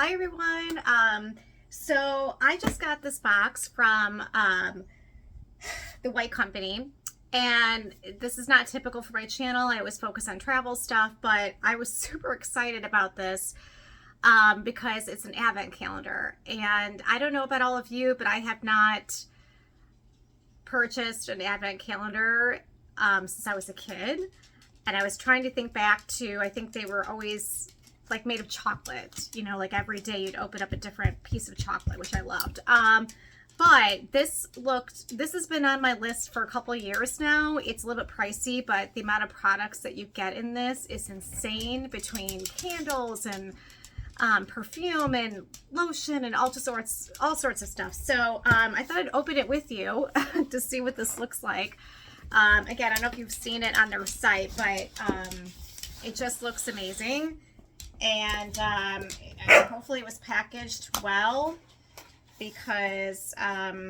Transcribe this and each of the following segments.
Hi everyone. So I just got this box from the White Company, and this is not typical for my channel. I always focus on travel stuff, but I was super excited about this because it's an advent calendar. And I don't know about all of you, but I have not purchased an advent calendar since I was a kid. And I was trying to think back to, I think they were always like made of chocolate, you know, like every day you'd open up a different piece of chocolate, which I loved. But this has been on my list for a couple of years now. It's a little bit pricey, but the amount of products that you get in this is insane, between candles and perfume and lotion and all sorts of stuff. So I thought I'd open it with you to see what this looks like. Again, I don't know if you've seen it on their site, but it just looks amazing. And hopefully it was packaged well, because I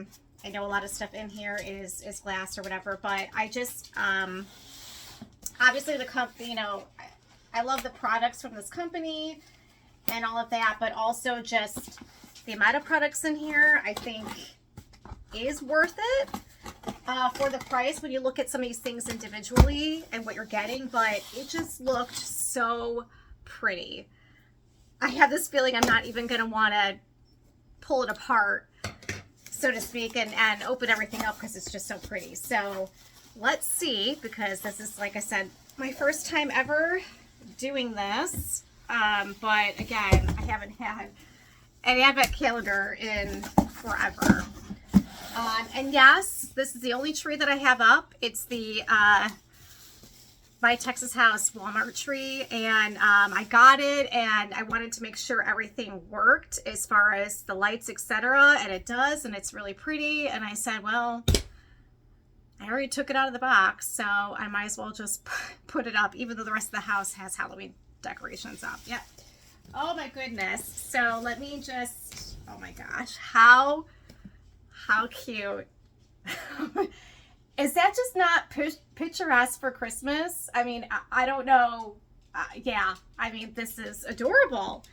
know a lot of stuff in here is glass or whatever, but I just obviously the company, you know, I love the products from this company and all of that, but also just the amount of products in here I think is worth it for the price when you look at some of these things individually and what you're getting. But it just looked so pretty. I have this feeling I'm not even going to want to pull it apart, so to speak, and open everything up because it's just so pretty. So let's see, because this is, like I said, my first time ever doing this. But again, I haven't had an advent calendar in forever. And yes, this is the only tree that I have up. It's the my Texas House Walmart tree, and I got it, and I wanted to make sure everything worked as far as the lights, etc., and it does, and it's really pretty. And I said, well, I already took it out of the box, so I might as well just put it up, even though the rest of the house has Halloween decorations up. Yep. Oh my goodness. So let me just, oh my gosh, how cute. Is that just not picturesque for Christmas? I mean, I don't know. Yeah, I mean, this is adorable.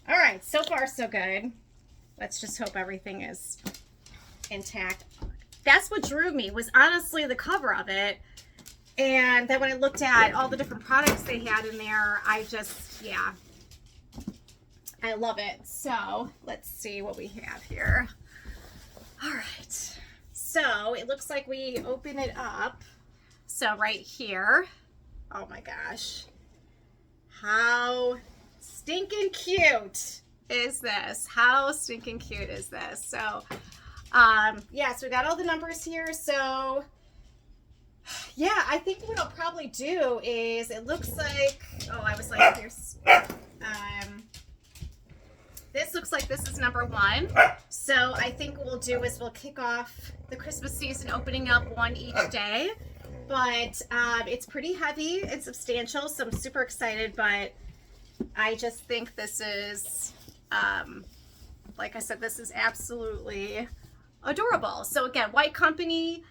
All right, so far so good. Let's just hope everything is intact. That's what drew me, was honestly the cover of it. And then when I looked at all the different products they had in there, I just, yeah, I love it. So let's see what we have here. All right. So it looks like we open it up. So right here, oh my gosh, how stinking cute is this? How stinking cute is this? So yeah, so we got all the numbers here. So yeah, I think what I'll probably do is, it looks like, oh, I was like, here's this looks like this is number 1. So I think what we'll do is we'll kick off the Christmas season opening up one each day. But it's pretty heavy and substantial, so I'm super excited. But I just think this is, like I said, this is absolutely adorable. So again, White Company.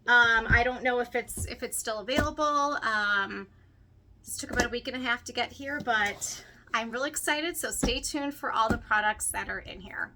I don't know if it's still available. This took about a week and a half to get here, but I'm really excited, so stay tuned for all the products that are in here.